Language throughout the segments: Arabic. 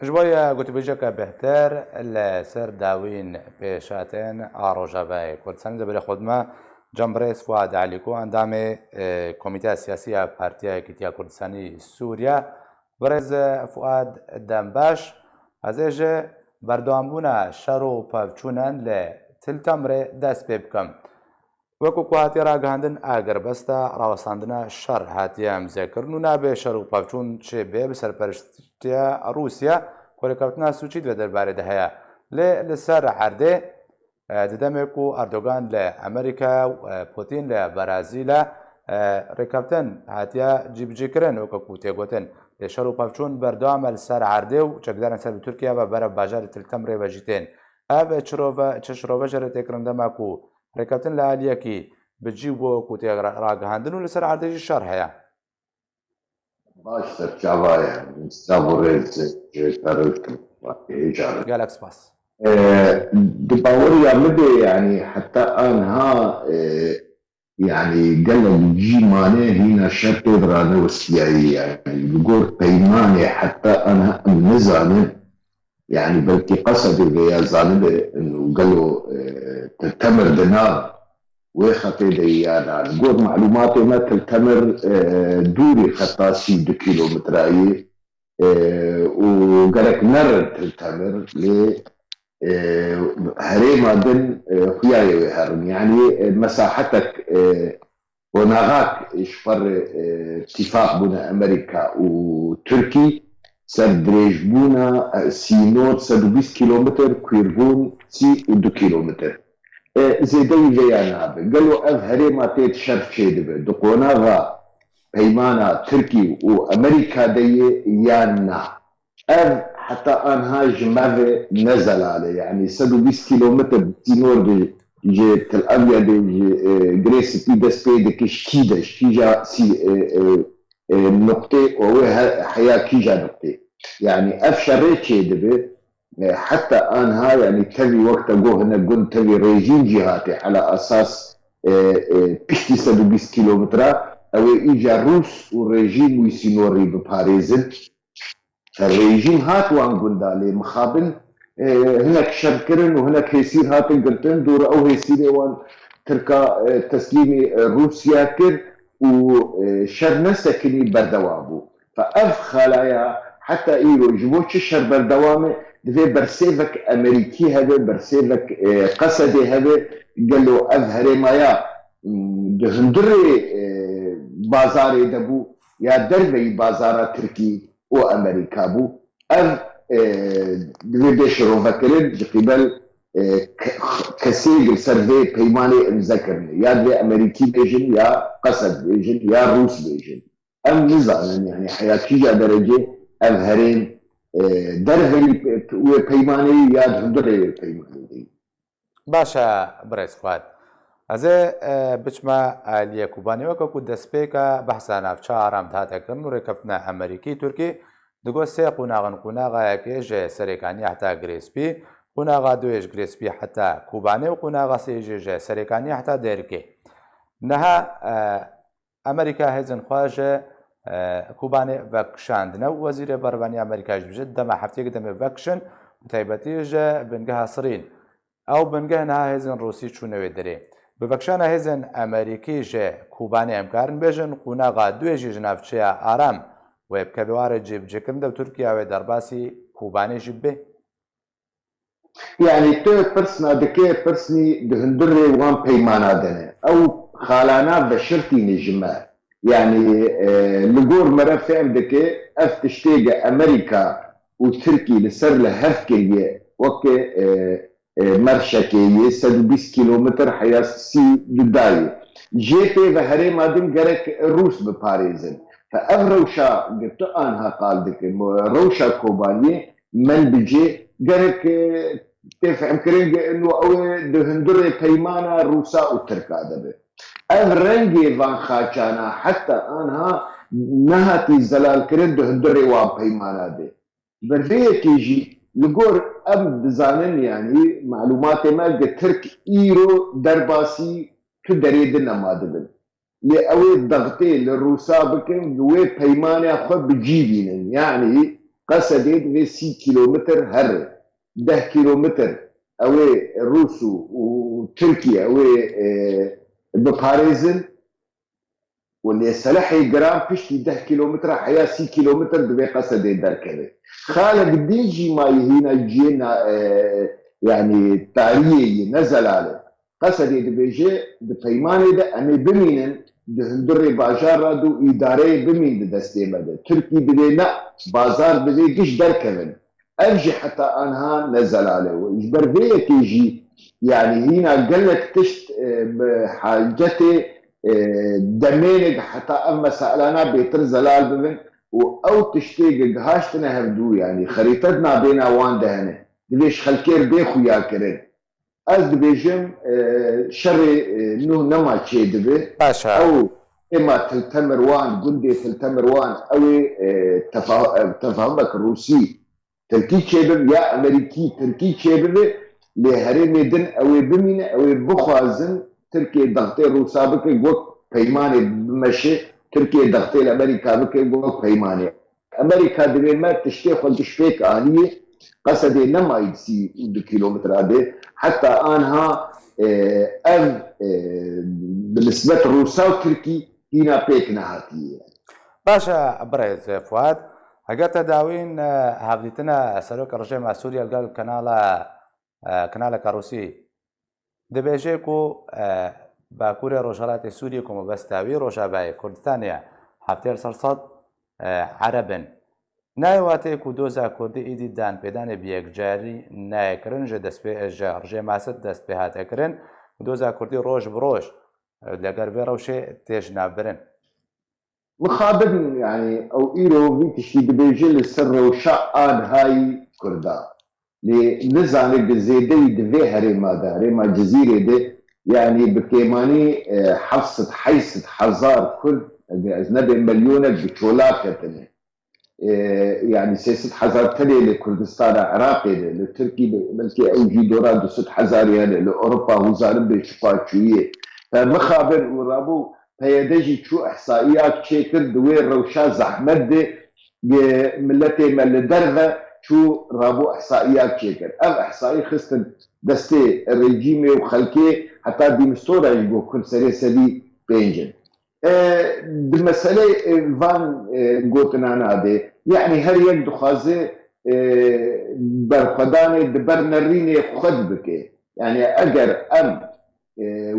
جوية قلت بيجاك بهتر لسر داوين بيشاتين روجافاي كردستان دبل خدمة جمبريس فؤاد عليكو اندامي كوميتي سياسية بارتيا كتيا كردستاني سوريا برز فؤاد دنباش ازيج بردوامبونا شرو پاوچونن لتلتمر دست بكم وەکو هااتێ ڕاگەاندن ئاگەر بەستە ڕاوەساندنە شەڕ هااتە ئەمزێکردن و نابێ شەر و پاوچوون چێ بێ بەسەرپەرشتە رووسیا کۆلەکەوتنا سوچیت بە دەربارەدا هەیە لەسەر هەردێ ددەمێک و ئەردۆگان لە ئەمریکا و پۆتین لە بەرازیلە ڕێکەوتن هااتە جیبجیکردن وەکەکو تێگوتن لێ شەر و پاوچوون بەردەوامە لەسەر هەردێ و چەکدارن سەر تورکیا بە بەرە باژاری تلتەم ڕێبەژیتێن ئەبێ چشرۆڤەژەرە تێکردن دەماک و ڕێکەوتن لە عالیەکی بجی بۆ کوتێ ڕاگەهاندن و لەسەر عادێژی شەڕ هەیە باشتر چاوایە بۆ ڕێز گالەک سپاس باوەڕ یامەبێ يعني حتى آنها يعني قلب جيمانه هنا شرط درانه وسيايي يعني بقول بيمانه حتى أنا النزانه يعني بلكي قصد يا زانبه انه قالوا تلتمر دينار وخطي ديانا نقول معلوماتي ما تلتمر دوري خطاسي 2 كيلومتراي وقالك نر تلتمر ل هريما دن خياي هرم يعني مساحتك ونغاك اشفر اتفاق بين امريكا وتركي سر دريج بونا سينوت 120 كيلومتر كويربون 2 كيلومتر زيدوي جيانا قالوا اف هريما تيت شرف شيدبه دقوناغا بيمانا تركي وامريكا دي يانا اف حتى انها جمعه نزل عليه يعني 120 كيلومتر سينور دي جي تل ابيض دي جريس بي دسبي كيدا شيجا سي نقطة وهو حياة كيجا نقطة يعني أفشرت شيء دبي حتى أنها يعني تبي وقت أقول هنا قلت تبي ريجيم جهاتي على أساس بشتي 120 كيلومتر أو إيجا روس والريجيم ويسينوري بباريزن الريجيم هات وان قلدالي مخابن هناك شركرن وهناك هيسير هات قلتن دور أو هيسير وان تركا تسليمي روسيا كر وشر نسكني بردوابو فأف خلايا حتى إيرو جبوش الشر بردوامه دفي برسيفك أمريكي هذا برسيفك قصدي هذا قال له أظهري مايا دهندري بازاري دبو يا دربي بازار تركي وأمريكا بو أف دفي بيشرو فكرين قبل كسيج سرفي بيماني مذكرني يا دي امريكي بيجن يا قصد بيجن يا روس بيجن ام نزال يعني حياتي جا درجه اظهرين درفي بيماني يا دندري بيماني باشا بريس فؤاد ازي بچما عالیه کوبانی وکو دسپیکا بحثا نافچا آرام دهاتکن و رکبتنا امریکی ترکی دگو سه قناغا یکیج سرکانی حتا گریسپی قناغا دویش گریسپی حتا کوبانی و قناغا سیجیج سرکانی حتا دیرکی نها امریکا هزن خواجه کوبانی وکشاندنا و وزیر بربانی امریکا جبجد دم حفتیک دم وکشن تایبتیج بنگه سرین او بنگه نها هزن روسی چونه دری بوکشان هزن امریکی جه کوبانی امکارن بیجن قناغا دویش جنافچه آرام و بکبوار جیب جکن دو ترکیه و درباسی کوبانی جیبه يعني تو برسنا دكي برسني دهندري وان بيمانا دنه او خالانا بشرتي نجمة يعني لقور مرة فهم دكي اف تشتيق امريكا وتركي لسر لهفكي وكي مرشكي 120 كيلومتر حياسي دداي جيتي وهري مادن غرك روس بباريزن فأغروشا قلت انها قال دكي روشا كوباني من بجي قالك تفهم كرينج انه او دهندري بيمانا روسا وتركا دبي الرنجي فان خاچانا حتى انها نهاتي زلال كرين دهندري وان بيمانا دي برديه تيجي لقور ام بزانن يعني معلوماتي ما ترك ايرو درباسي تدريدنا ما دبن لأوي الضغطي للروسا بكن قوي بيمانا خد بجيبين يعني قصدي دبي 6 كيلومتر هر 10 كيلومتر اوي روسو وتركيا اوي بباريزن واللي سلحي جرام بشتي 10 كيلومتر حيا 6 كيلومتر دبي قصدي دركبه خالق ديجي ما يهينا جينا يعني تاريخي نزل عليه قصدي دبيجي بفيماني ده أنا بمينن دهندري بازار دو إدارة بمين دستي مده تركي بدينا بازار بدي كش دركبن أرجع حتى أنها نزل عليه وإجبر بيه كيجي يعني هنا قلت تشت بحاجتي دمينك حتى أما سألنا بيتر زلال بمن او تشتي هاشتنا هبدو يعني خريطتنا بين وان دهنه دليش خلكير بيخو يا كرين از دبيجم شري نو نما تشي دبي باشە او اما تلتمر وان قلدي تلتمر وان او تفهمك روسي تركي تشيبر يا امريكي تركي تشيبر لهرمي دن او بمين او بخوازن تركي ضغطي روسا بك وقت بيماني بمشي تركيا ضغطي الامريكا بكي وقت بيماني امريكا دبي ما تشتي خلط شبيك انيه قصدي نما يدسي 2 كيلومتر هذه حتى انها ام بالنسبه لروسا وتركي هنا بيك نهاتيه باشە بڕێز فواد ئەگەر تە داوین هەبدیتنە سەرۆکە ڕژێما سووریا لەگەڵ کەناڵە کەڕووسی دەبێژێک و باکوورە ڕۆژهەڵاتی سووری کۆمەبەستاوی ڕۆژاوای کوردستانیە هەفتێر سەد عەرەبن نایواتەیەک و دۆزا کوردی ئیدی دان پێدانێ بەیەکجاری نایەکردن ژە ڕژێماست دەست پێ هاتەکردن دۆزا کوردی ڕۆژ بڕۆژ لەگەر بێ ڕەوشێ تێژ نابرن مخابن يعني او ايرو في تشي دبيجل السر وشقان هاي كردا لنزانك بزيدي دفي هريما دا هريما جزيرة دي يعني بكيماني حفصة حيصة حزار كرد أجنبي مليونة بشولاكة يعني سياسة حزار تلي لكردستان عراقي لتركي بلكي أوجي دورا دوست حزاري هنا لأوروبا وزارب بشفاة شوية فمخابر ورابو فيدجي شو إحصائيات شكر دوير روشا زحمت دي ملتي مل درغة شو رابو إحصائيات شكر أو إحصائي خستن دستي الرجيمي وخلكي حتى دي مستورة يجبو كل سري سدي بينجن بالمسألة فان قوتنا نادي يعني هر يك دخازي برخداني دبرنريني خد بكي يعني أجر أم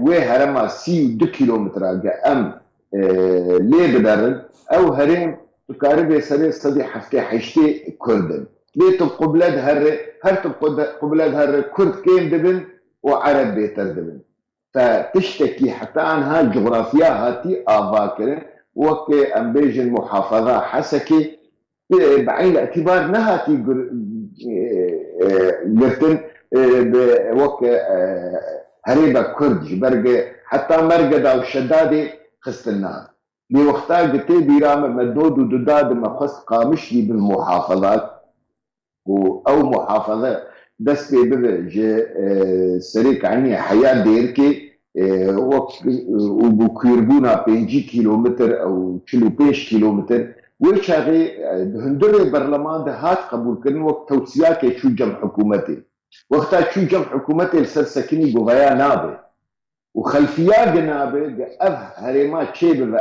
وی هرما 32 کیلومتر ام لی بدرن او هرم تقارب سنه صدي حفتي حشتي كردن لي تبقى بلاد هر تبقى بلاد كرد كيم دبن وعرب بيتر دبن فتشتكي حتى عنها الجغرافيا هاتي افاكر وكي امبيجن محافظه حسكي بعين الاعتبار نهاتي قرتن وكي هريبا كرد جبرجة حتى مرقدة وشدادة خستلنا بوقتها قلتي بيرام مدود ودداد ما خص قامشي بالمحافظات أو محافظة بس بيبجي سريك عني حياة ديركي وبكيربونا 5 كيلومتر أو 5 كيلومتر وشاغي هندري برلمان ده هات قبول كرن وقت توسياك شو جمع حكومتي وقتها شو جمع حكومتي السرسكني قضايا نابي وخلفيات نابي أف هريما تشيب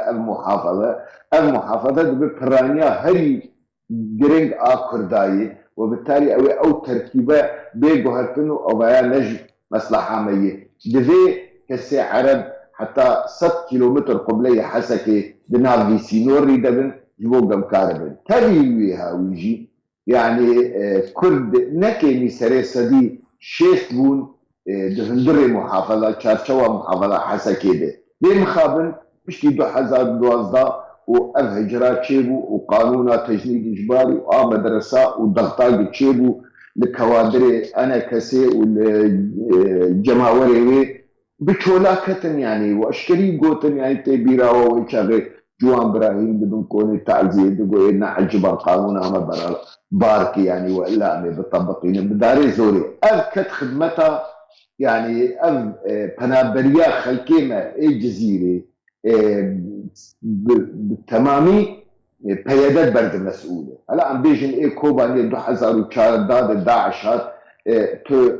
المحافظة ببرانيا هري جرينج كرداي وبالتالي أو تركيبة بيجو هرتنو أو بيا نج مصلحة مية دفي كسي عرب حتى 6 كيلومتر قبلي حسكي بنافي سينوري دبن جبوغم كاربن تريويها ويجي يعني كرد نكي سري سدي شيخ بون دهندري محافظة تشارشوا محافظة حسكيدة ليه مخابن مش كيدو حزار دوازدا وأف هجرات شيبو وقانونا تجنيد إجباري ومدرسة وضغطات شيبو لكوادري أنا كسي والجماوري بشولاكتن يعني وأشكري قوتن يعني تبيرا وشاغي جوان إبراهيم بدون كوني تعزيه بيقول إن عجبر قانون أما باركي يعني وإلا أمي بالطبقين بداري زوري أذكت خدمتها يعني بنابريا خلكيمة جزيرة بالتمامي پیادت برد مسئوله هلا ام بیجن ای کوبانی 2014 داعش هات تو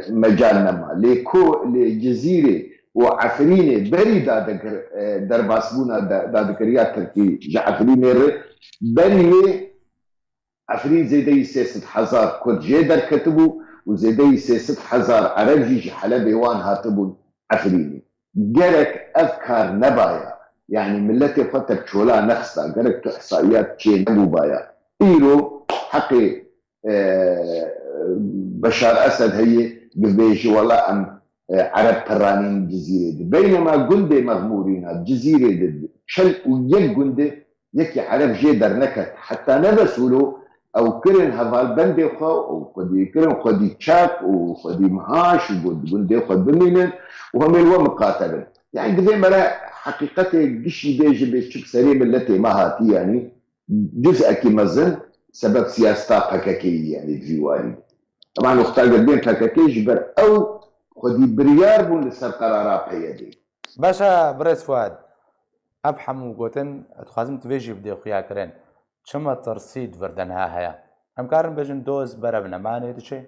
مجال نما لیکو لجزیره وعفرينه بري دادكر درباسبونا دادكريات تركي جعفرينه بري عفرين زيدي 6,000 كرد جيدر كتبوا وزيدي 6,000 عرب جيش حلبي وان هاتبوا عفريني جرك أفكار نبايا يعني ملتي فتك شولا نخصة جرك إحصائيات شيء نبو بايا إيرو حقي بشار أسد هي بيجي والله أم عرب ترانين الجزيرة دي بينما جندي مغمورين الجزيرة دي شل ويك جندي يكي عرب جيدر نكت حتى نبسولو او كرن هفال بندي خو او قدي كرن قدي تشاك وقدي مهاش وقدي خد بمينن وهم الو مقاتلين يعني قدي مرة حقيقة قشي بيجي بيشك سليم التي ما هاتي يعني جزء كما زن سبب سياسة حكاكية يعني ديواني طبعا اختار قدين حكاكي جبر او خدي بريار بون لسر قرارات هيدي باشا بريس فؤاد افحم وقوتن تخازم تفيجي بدي خيا كرين شما ترصيد فردنها هيا هم كارن بجن دوز بربنا ماني دشي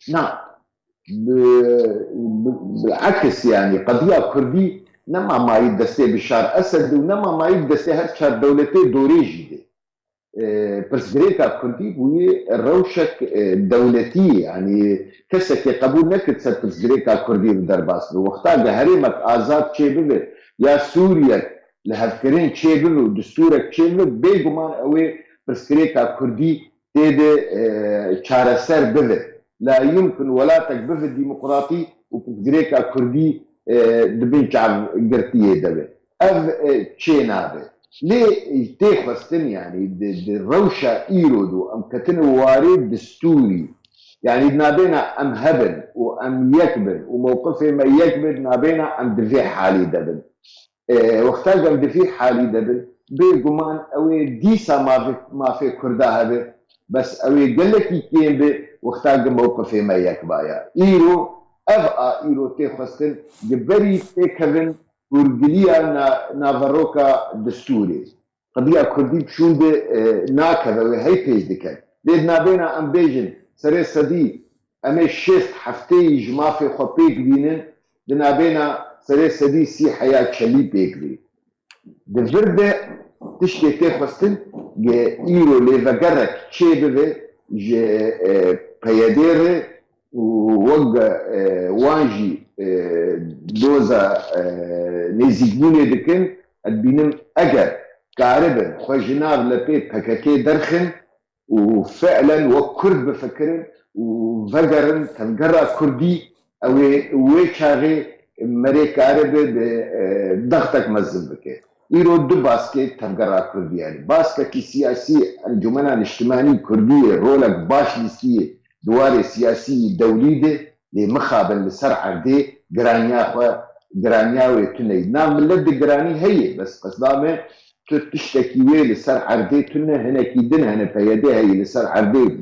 نعم بالعكس يعني قضية كردي نما ما يدستي بشار أسد ونما ما يدستي هالشار دولتي دوري جدي برسبريكا كردي بوي الروشك دولتي يعني كسك قبول نكت سر برسبريكا كردي بدرباس وقتا هرمك آزاد شيبه يا سوريا لهفكرين شيبه ودستورك شيبه بيجمان اوي برسبريكا كردي تيدي شارسر بذل لا يمكن ولاتك بف ديمقراطي وبدريكا كردي دبن شعب قرتيه دبي اف تشينابه ليه تيخستن يعني الروشة ايرودو ام كتن وارد دستوري يعني نابينا ام هبل وام يكبر وموقفه ما يكبر نابينا ام دفي حالي دبل وقتا ام دفي حالي دبل بيقمان اوي ديسا ما في كردها به بس اوي قلكي كيم به وقتا موقفه ما يكبايا ايرو افا ايرو تيخستن جبري تيكفن ورقليا نافروكا دستوري قضية كردي بشون دي ناكذا وهي بيج دكان ليد نابينا ام بيجن سري صدي امي شيست حفتي جمافي خوبيك بينن نابينا سري صدي سي حياة شلي بيكري دي فرده تشكي تيخستن ايرو ليفاقرك تشيبه جي بياديره ووقع وانجي دوزا نزيجوني دكن البينم اجر كاربن خوجناب لبي بكاكي درخن وفعلا وكرد بفكرن وفقرن تنقرا كردي او ويشاغي مري كارب ضغطك مزن بكي ايرو دو باسكي تنقرا كردي يعني باسكي سياسي الجمانة الاجتماعي كردية رولك باش لسيه دواري سياسي دولي دي لمخابن لسرعة دي جرانيا ويتني نعم ملد جراني هي بس قصدامه تشتكي وي لسرعة دي تنه هنا كيدن هنا فيدي هي لسرعة دي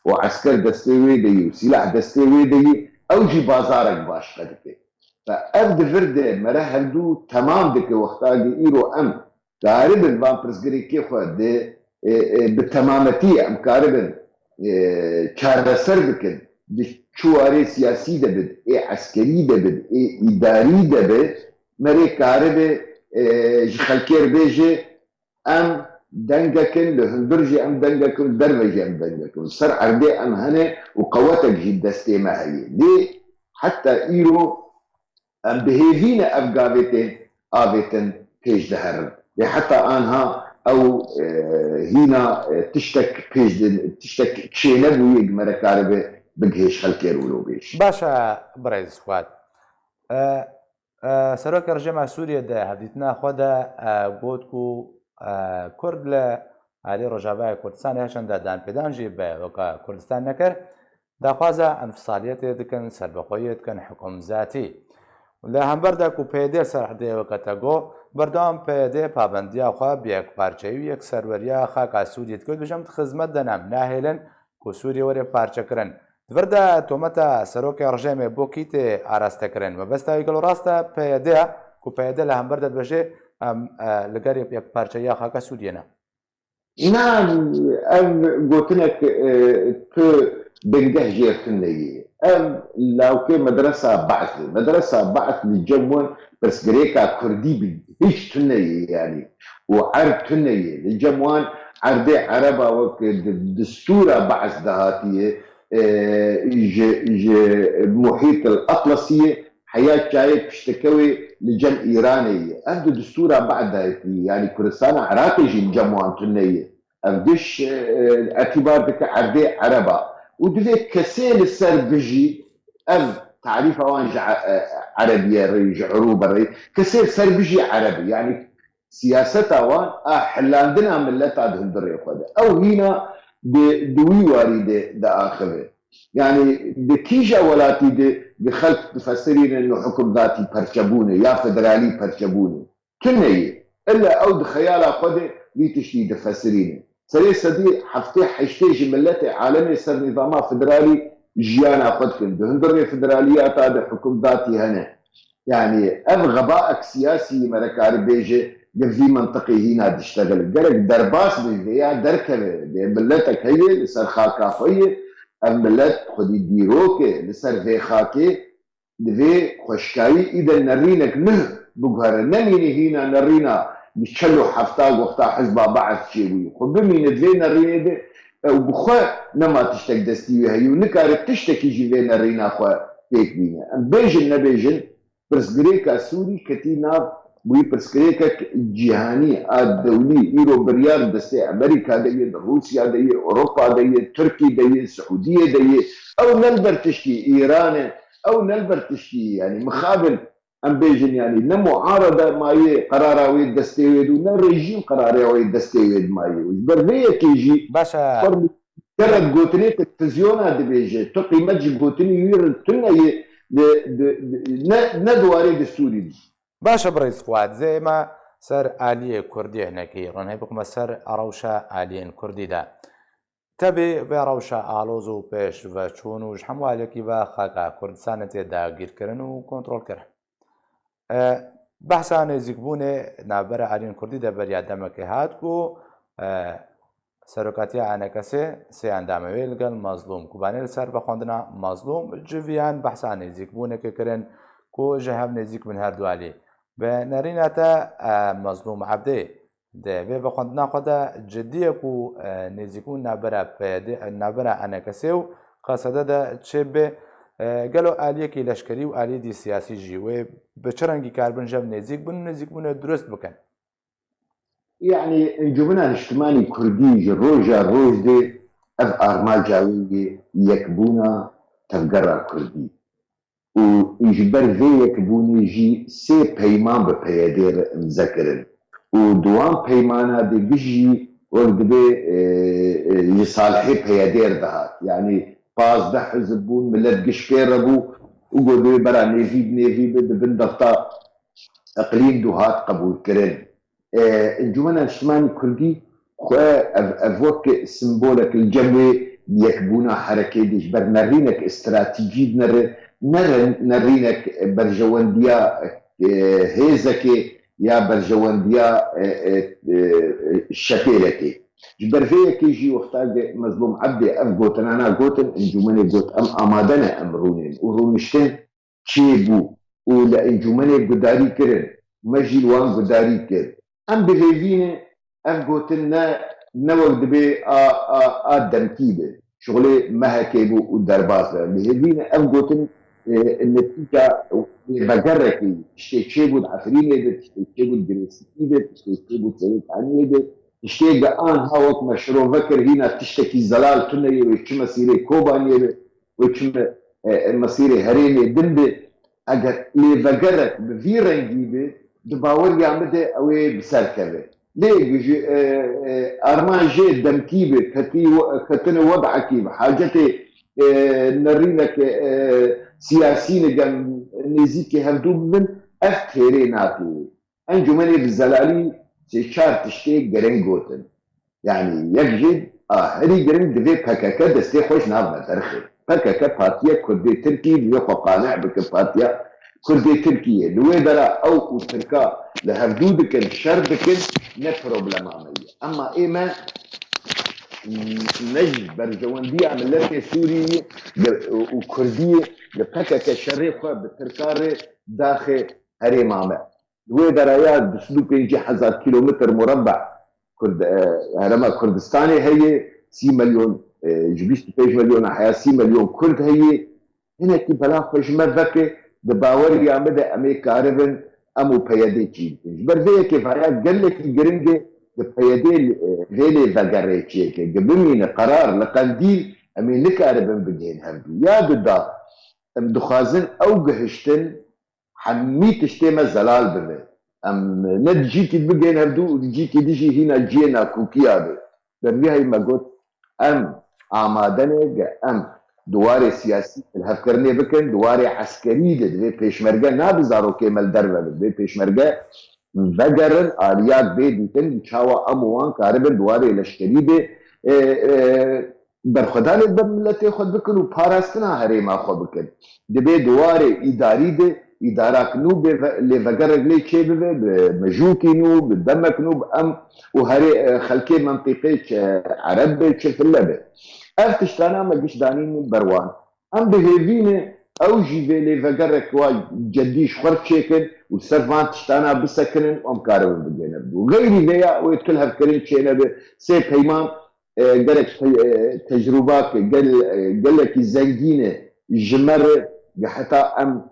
وعسكر دستي دي وسلاح دستي دي اوجي بازارك باش قدك فأبد فرد مرحل دو تمام دك وقتا دي ايرو ام كاربن بان برسگري كيخوا دي بالتمامتي ام كاربن چارەسەر بکەن چوارێ سیاسی دەبێت عسکەری دەبێت ئیداری دەبێت مەرێ کارە بێ ji xelkê bêje em dengekin li hundir jî em dengekin derve jî em dengekin ser erdê em hene û qewetek jî destê me heye lê heta îro em bihêvîne ev gavê tên avê tin pêş diherin lê heta anha او هنا تشتك بيج تشتك شيء نبوي مركاربه بقيش خلكير ولو بيش باشا بريز فؤاد سروك رجمع سوريا ده هديتنا خدا بودكو كرد ل علي رجابای کردستان هشان دادن پیدانجی به وکا کردستان نکر دخوازه انفصالیت دکن سربخویت کن حکم ذاتی له هم برده کو پیده سرحده وکتگو بردام پیده پابندی آخوا بیک پارچه‌ای یک سروریا خاک سوریت کرد بجمت خدمت دنم ناهلن کو سوریه وری پارچه کرن ورده تومتا سروک رژیم بوکیت آراسته کرن و بس تا یکل راسته پیده کو پیده له هم برده بشه لەگەر یەک پارچەیە خاکە سوودێنە. نعم ام قلت لك تو بنجح جيرتني ام لو كان مدرسة بعث للجمون بس غريكا كردي هيش تني يعني وعرب تني الجموان عربي عربة وقت دستورة بعث دهاتية محيط الأطلسية حياة جاية بشتكوي لجم إيراني عنده دستورة بعد يعني كردستان عراقي الجموان تنية أبدش اعتبار بك عربي عربة ودفي كسيل السر بجي أم تعريف أوان عربية ريج عروبة كسيل سر بجي عربي يعني سياسة أوان حلاندنا ملت عندهم بالريق أو هنا دوي وارد دا آخره يعني بكيجا ولاتي بخلق تفسرين انه حكم ذاتي برشبوني يا فدرالي برشبوني كنية الا او دخيالة قد ليتشتي تفسرين سري سدي حفتي حشتي ملتي عالمي سر نظامات فدرالي جيانا قد كن هندرني فدراليات هذا حكم ذاتي هنا يعني ام غبائك سياسي ملكاري بيجي في منطقي هنا تشتغل قالك درباس بيجي دركبه ملتك هي لسر خاكافيه ام ملت خودی دیروکه لسر في خاكي دفي خوشكاي اذا نرينك نه بقهر نميني هنا نرينا بيشلو حفتاق وقتا حزبا بعض شيوي خو بمين دفي نرينا دي وبخوا نما تشتك دستيوي هيو نكارك تشتكي جي في نرينا خوا تيك بينا ام بيجن نبيجن برسغريكا سوري كتينا بوي برسكريكا جهاني الدولي ايرو بريار دستي امريكا دي روسيا دي اوروبا دي تركي دي السعوديه دي او نلبر تشكي ايران او نلبر تشكي يعني مخابل ام بيجن يعني معارضه ماي قراراوي دستيويد ونا ريجيم قراراوي دستيويد ماي بربيه كيجي باشا كرد قوتني تلفزيون دي بيجي تقيمه جبوتني ير تني ندواري دستوري دي باشە بڕیز فواد زێمە سەر ئالیە کوردی هەنەکەی ڕۆنهەی بقمە سەر ئەڕەوشە ئالیێن کوردیدا تەبێ بێ ڕەوشە ئالۆز و پێش بە چوون وش هەمووالێکی بە خاکە کوردستانە تێدا گیرکردن و کۆنتڕۆلکردن بەحسا نێزیکبوونێ نابەرە ئالین کوردی دەبەریا دەمەکە هات بوو سەرۆکاتی ئانەکەسێ سێیاندامەوێ لەگەڵ مەزلوم کوبانێ لەسەر بە خوێندنە مەزلوم جڤیان بەحسا نێزیکبوونێکەکردن کو ji hev nêzik bin her dualî bi nerîna te Mezlûm Ebdê divê bi xwendina xwe de ciddiyek û nêzîkbûn navbera enekesê û qasede de çê bê gelo aliyekî leşkerî û aliyê siyasî jî wê bi çi rengî karbin jev nêzik bin nêzîkbûnê durust bikin. يعني انجمنا الاجتماعي كردي روجا روج دي اف ارماجا يكبونا تفقرا كردي ويجبر ذيك بوني جي سي بيمان ببيادير مذكرن ودوان بيمانا دي بيجي وقدبي يصالحي بيادير دهات يعني باز ده حزبون ملت قشفير ربو وقدبي برا نيفي بندفتا اقليم دوهات قبول كرن انجمنا الاجتماعي كردي افوك سمبولك الجمعي يكبونا حركة دي جبر نرينك استراتيجي نرينك برجوانديا هيزكي يا برجوانديا شكيلكي جبر فيك يجي وقتاق مظلوم عبدي اف قوتن انا قوتن انجمني قوت ام امادنا امرونين ورونشتن تشيبو ولا انجمني قداري كرن مجي الوان قداري كرن ام بغيفين اف قوتن نوك دبي دمكيبه شغلي مهكيبو والدرباسه بغيفين اف قوتن النتيجة بجركي تشتيبو عفريني تشتيبو دريسيبي تشتيبو تسويت عنيدي تشتيبو هاوك مشروع فكر هنا تشتكي زلال تنية ويتش مسيري كوبانية ويتش مسيري هريني دنبي اگر لي بجرك بفي رنجيبي دباور يعمده اوي بسركبه ليه بيجي ارمان جي دمكيبي كتن وضعكي بحاجتي نرينك سياسيين جم نزيك هفدو من افتيري ناتو انجمني بالزلالي شار تشتي جرينجوتن يعني يجد هري جرين دفي بكاكا دستي خوش نابنا ترخي بكاكا بارتيا كردي تركي بيخو قانع بك بارتيا كردي تركيا لويدرا أو تركا لهردودك الشردك نه بروبلم عملية أما إيما نجد برجواندية ملت سوري وكردية لبكا كشري خوا بتركاري داخل هريم عمل لويدرا يا بسلو بينجي 1000 كيلومتر مربع هرما كردستاني هي 6 مليون جبيست 5 مليون حياة 6 مليون كرد هي هنا كي بلا خوش مذكي دباور يعمد أمريكا عربن أمو بيادي تشيل برزي كيف هيا قال لك الجرنجة بيادي غيلي فقري تشيل قبل قرار لقنديل أمي لك عربن بدين هردو يا بدا دخازن أو قهشتن حميت اشتيما زلال بذي ام ند جيتي بقين هردو جيتي ديجي هنا جينا كوكيا بي برمي هاي ما قلت ام آمادنه ام دواري سياسي الهفكرني بكن دواري عسكري دي پیشمرگه نابزارو كيمال دربه دي پیشمرگه بگرن آليات بي ديتن چاوا اموان كاربن دواري لشكري بي برخدان بملتي خود بكن و پاراستنا هريما خود بكن دي دواري اداري دي اداره کنو لفقر لي چه به مجوكينو بالدمكنو بام وهري خلكي منطقه عرب چفلبه افتشتانا ما قش دانين بروان ام بهيفين او جيبي لفقر كوا جديش خرف شيكن والسرفان تشتانا بسكنن ام كارو بجنب وغيري ذيا ويتكلها بكرين شينبه سي بيمان قالك تجربات قال لك الزنجينه جمر حتى ام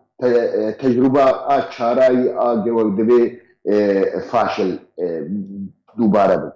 تجربه شارعي جواب دبي فاشل دوباره